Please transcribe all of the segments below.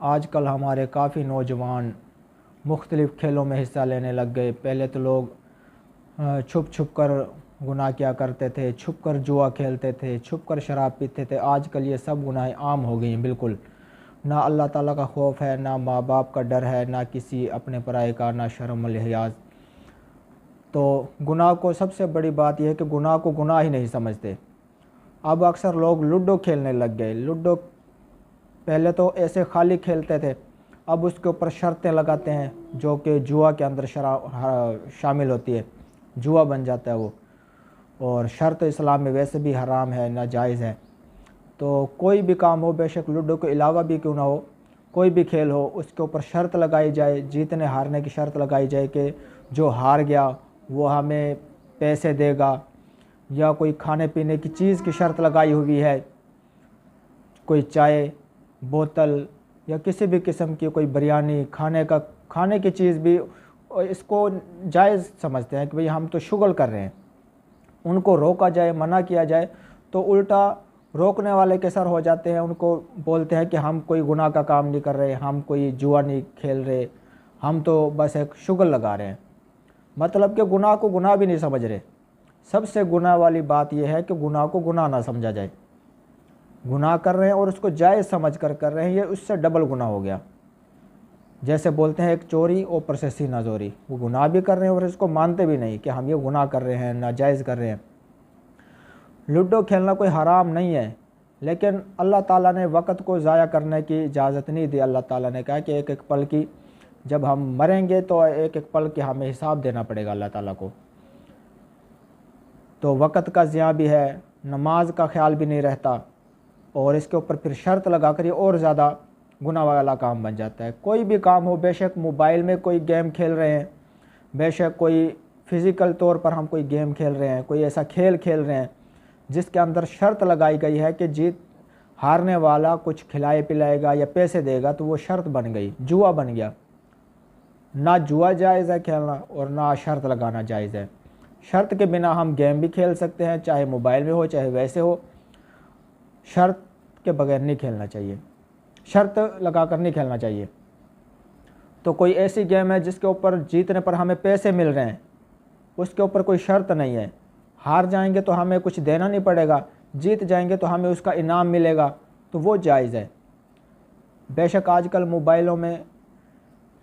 आजकल हमारे काफ़ी नौजवान मुख्तलिफ़ खेलों में हिस्सा लेने लग गए। पहले तो लोग छुप छुप कर गुनाह किया करते थे, छुप कर जुआ खेलते थे, छुप कर शराब पीते थे। आजकल ये सब गुनाहें आम हो गई हैं बिल्कुल। ना अल्लाह ताला का खौफ है, ना माँ बाप का डर है, ना किसी अपने पराये का, ना शर्म लिहाज। तो गुनाह को सबसे बड़ी बात यह है कि गुनाह को गुनाह ही नहीं समझते। अब अक्सर लोग लूडो खेलने लग गए। लूडो पहले तो ऐसे खाली खेलते थे, अब उसके ऊपर शर्तें लगाते हैं जो कि जुआ के अंदर शामिल होती है, जुआ बन जाता है वो। और शर्त इस्लाम में वैसे भी हराम है, नाजायज़ है। तो कोई भी काम हो, बेशक लूडो के अलावा भी क्यों ना हो, कोई भी खेल हो, उसके ऊपर शर्त लगाई जाए, जीतने हारने की शर्त लगाई जाए कि जो हार गया वो हमें पैसे देगा, या कोई खाने पीने की चीज़ की शर्त लगाई हुई है, कोई चाय बोतल या किसी भी किस्म की कोई बिरयानी खाने की चीज़ भी इसको जायज़ समझते हैं कि भाई हम तो शुगल कर रहे हैं। उनको रोका जाए, मना किया जाए तो उल्टा रोकने वाले के सर हो जाते हैं। उनको बोलते हैं कि हम कोई गुनाह का काम नहीं कर रहे, हम कोई जुआ नहीं खेल रहे, हम तो बस एक शुगल लगा रहे हैं। मतलब कि गुनाह को गुनाह भी नहीं समझ रहे। सबसे गुनाह वाली बात यह है कि गुनाह को गुनाह ना समझा जाए। गुनाह कर रहे हैं और उसको जायज़ समझ कर रहे हैं, ये उससे डबल गुनाह हो गया। जैसे बोलते हैं एक चोरी ऊपर से सीना जोरी, वो गुनाह भी कर रहे हैं और इसको मानते भी नहीं कि हम ये गुनाह कर रहे हैं, नाजायज़ कर रहे हैं। लूडो खेलना कोई हराम नहीं है, लेकिन अल्लाह ताला ने वक़्त को ज़ाया करने की इजाज़त नहीं दी। अल्लाह ताला ने कहा कि एक एक पल की, जब हम मरेंगे तो एक एक पल की हमें हिसाब देना पड़ेगा अल्लाह ताला को। तो वक़्त का ज़िया भी है, नमाज का ख्याल भी नहीं रहता, और इसके ऊपर फिर शर्त लगा कर ये और ज़्यादा गुनाह वाला काम बन जाता है। कोई भी काम हो, बेशक मोबाइल में कोई गेम खेल रहे हैं, बेशक कोई फ़िज़िकल तौर पर हम कोई गेम खेल रहे हैं, कोई ऐसा खेल खेल रहे हैं जिसके अंदर शर्त लगाई गई है कि जीत हारने वाला कुछ खिलाए पिलाएगा या पैसे देगा, तो वो शर्त बन गई, जुआ बन गया। ना जुआ जायज़ है खेलना और ना शर्त लगाना जायज़ है। शर्त के बिना हम गेम भी खेल सकते हैं, चाहे मोबाइल में हो चाहे वैसे हो। शर्त के बगैर नहीं खेलना चाहिए, शर्त लगा कर नहीं खेलना चाहिए। तो कोई ऐसी गेम है जिसके ऊपर जीतने पर हमें पैसे मिल रहे हैं, उसके ऊपर कोई शर्त नहीं है। हार जाएंगे तो हमें कुछ देना नहीं पड़ेगा, जीत जाएंगे तो हमें उसका इनाम मिलेगा, तो वो जायज़ है। बेशक आजकल मोबाइलों में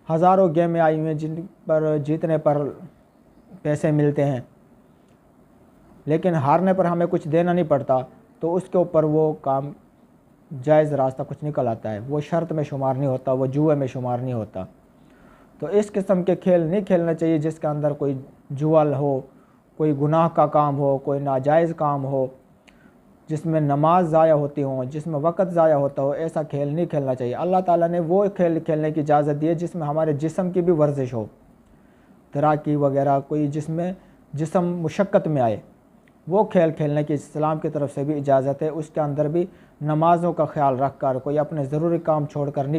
हज़ारों गेमें आई हुई हैं जिन पर जीतने पर पैसे मिलते हैं, लेकिन हारने पर हमें कुछ देना नहीं पड़ता, तो उसके ऊपर वो काम जायज़ रास्ता कुछ निकल आता है। वो शर्त में शुमार नहीं होता, वो जुए में शुमार नहीं होता। तो इस किस्म के खेल नहीं खेलना चाहिए जिसके अंदर कोई जुआ हो, कोई गुनाह का काम हो, कोई नाजायज़ काम हो, जिसमें नमाज ज़ाया होती हो, जिसमें वक़्त ज़ाया होता हो। ऐसा खेल नहीं खेलना चाहिए। अल्लाह ताला ने वो खेल खेलने की इजाज़त दी है जिसमें हमारे जिस्म की भी वर्जिश हो, तैराकी वगैरह, कोई जिसमें जिस्म मुशक्क़त में आए, वो खेल खेलने की इस्लाम की तरफ से भी इजाज़त है। उसके अंदर भी नमाज़ों का ख्याल रख कर, कोई अपने ज़रूरी काम छोड़ कर नहीं